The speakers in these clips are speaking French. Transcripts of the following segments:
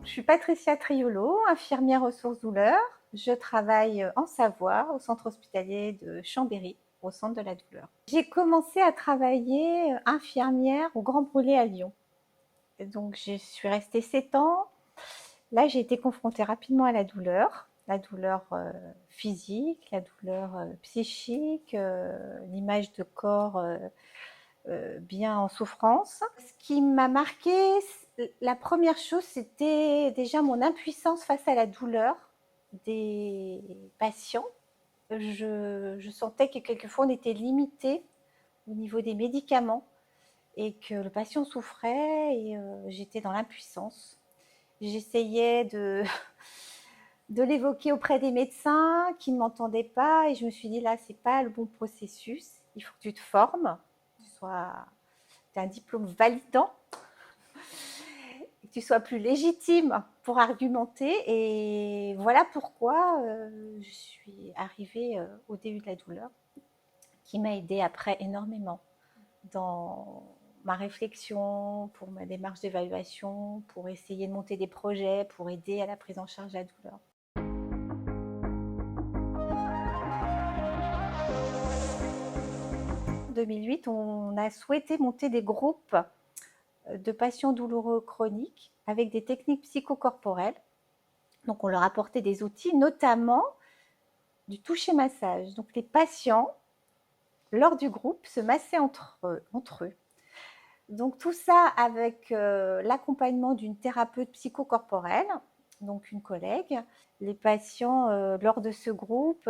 Je suis Patricia Triolo, infirmière ressources douleurs. Je travaille en Savoie, au centre hospitalier de Chambéry, au centre de la douleur. J'ai commencé à travailler infirmière au Grand Brûlé à Lyon. Donc, je suis restée 7 ans. Là, j'ai été confrontée rapidement à la douleur physique, la douleur psychique, l'image de corps bien en souffrance. Ce qui m'a marqué, la première chose, c'était déjà mon impuissance face à la douleur des patients. Je sentais que quelquefois on était limité au niveau des médicaments et que le patient souffrait et j'étais dans l'impuissance. J'essayais de l'évoquer auprès des médecins qui ne m'entendaient pas et je me suis dit là, c'est pas le bon processus. Il faut que tu te formes, que tu sois un diplôme validant, que tu sois plus légitime pour argumenter. Et voilà pourquoi je suis arrivée au début de la douleur, qui m'a aidée après énormément dans ma réflexion, pour ma démarche d'évaluation, pour essayer de monter des projets, pour aider à la prise en charge de la douleur. En 2008, on a souhaité monter des groupes de patients douloureux chroniques avec des techniques psychocorporelles. Donc, on leur apportait des outils, notamment du toucher-massage. Donc, les patients, lors du groupe, se massaient entre eux. Donc, tout ça avec l'accompagnement d'une thérapeute psychocorporelle, donc une collègue. Les patients, lors de ce groupe,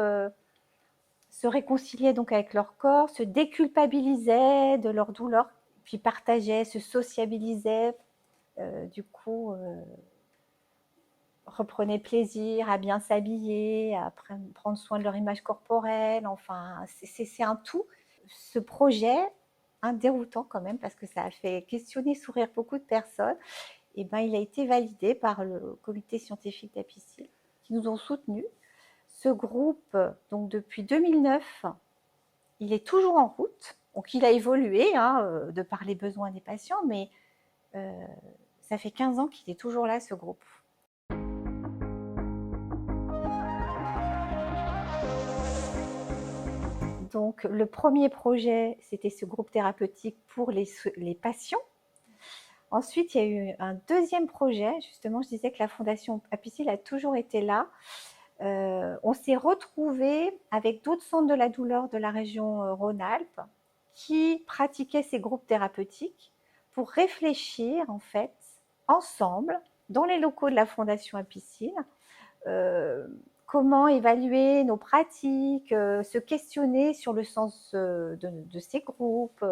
se réconciliaient donc avec leur corps, se déculpabilisaient de leur douleur, puis partageaient, se sociabilisaient. Du coup, reprenaient plaisir à bien s'habiller, à prendre soin de leur image corporelle. Enfin, c'est un tout. Ce projet, déroutant quand même, parce que ça a fait questionner, sourire beaucoup de personnes, et ben, il a été validé par le comité scientifique d'Apicil, qui nous ont soutenus. Ce groupe, donc depuis 2009, il est toujours en route. Donc, il a évolué de par les besoins des patients, mais ça fait 15 ans qu'il est toujours là, ce groupe. Donc, le premier projet, c'était ce groupe thérapeutique pour les patients. Ensuite, il y a eu un deuxième projet. Justement, je disais que la Fondation Apicil a toujours été là. On s'est retrouvés avec d'autres centres de la douleur de la région Rhône-Alpes qui pratiquaient ces groupes thérapeutiques pour réfléchir, en fait, ensemble, dans les locaux de la Fondation Apicil, comment évaluer nos pratiques, se questionner sur le sens de ces groupes.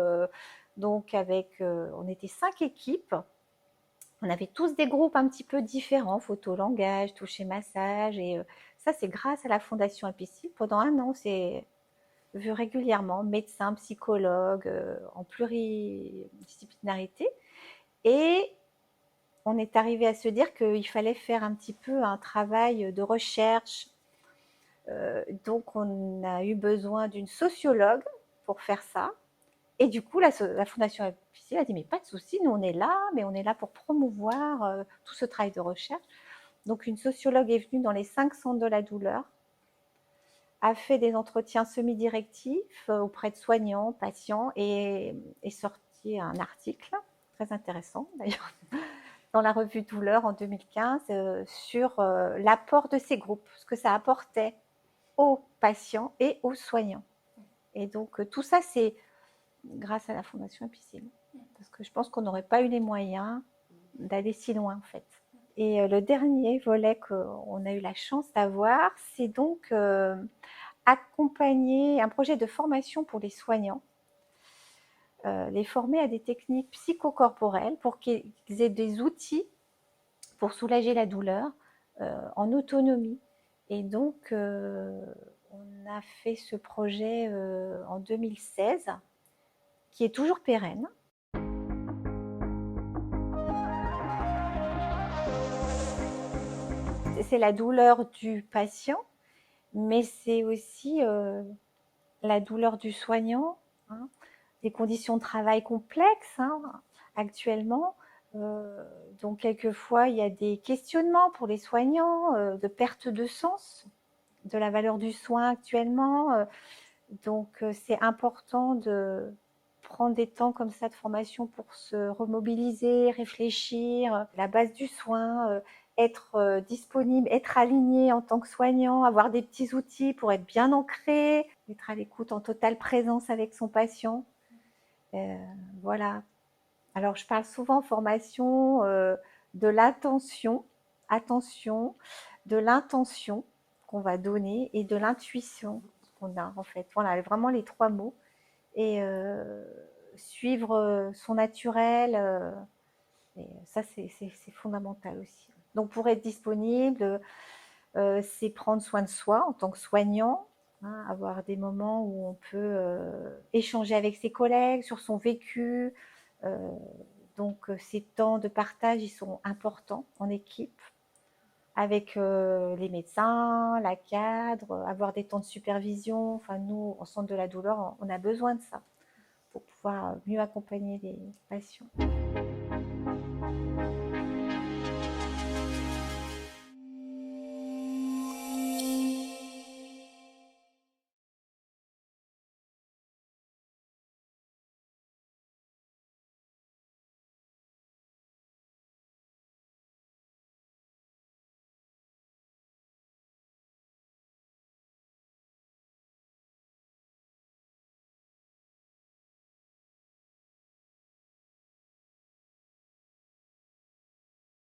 Donc, on était 5 équipes. On avait tous des groupes un petit peu différents, photo, langage, toucher, massage. Et ça, c'est grâce à la Fondation Apicil. Pendant 1 an, c'est vu régulièrement, médecins, psychologues, en pluridisciplinarité. Et on est arrivé à se dire qu'il fallait faire un petit peu un travail de recherche. Donc, on a eu besoin d'une sociologue pour faire ça. Et du coup, la Fondation Apicil a dit, mais pas de souci, nous on est là, mais on est là pour promouvoir tout ce travail de recherche. Donc, une sociologue est venue dans les 5 centres de la douleur, a fait des entretiens semi-directifs auprès de soignants, patients, et est sorti un article, très intéressant d'ailleurs, dans la revue Douleur en 2015, sur l'apport de ces groupes, ce que ça apportait aux patients et aux soignants. Et donc, tout ça, c'est grâce à la Fondation Apicil. Parce que je pense qu'on n'aurait pas eu les moyens d'aller si loin, en fait. Et le dernier volet qu'on a eu la chance d'avoir, c'est donc accompagner un projet de formation pour les soignants, les former à des techniques psychocorporelles pour qu'ils aient des outils pour soulager la douleur en autonomie. Et donc, on a fait ce projet en 2016, qui est toujours pérenne. C'est la douleur du patient, mais c'est aussi la douleur du soignant, des conditions de travail complexes actuellement, Donc quelquefois, il y a des questionnements pour les soignants, de perte de sens de la valeur du soin actuellement. Donc c'est important de prendre des temps comme ça de formation pour se remobiliser, réfléchir, la base du soin, être disponible, être aligné en tant que soignant, avoir des petits outils pour être bien ancré, être à l'écoute en totale présence avec son patient. Voilà. Alors je parle souvent en formation de l'attention, attention, de l'intention qu'on va donner et de l'intuition qu'on a en fait. Voilà, vraiment les 3 mots. Et suivre son naturel, et ça c'est fondamental aussi. Donc pour être disponible, c'est prendre soin de soi en tant que soignant, hein, avoir des moments où on peut échanger avec ses collègues sur son vécu. Euh, donc ces temps de partage, ils sont importants en équipe, avec les médecins, la cadre, avoir des temps de supervision. Enfin, nous, en centre de la douleur, on a besoin de ça pour pouvoir mieux accompagner les patients.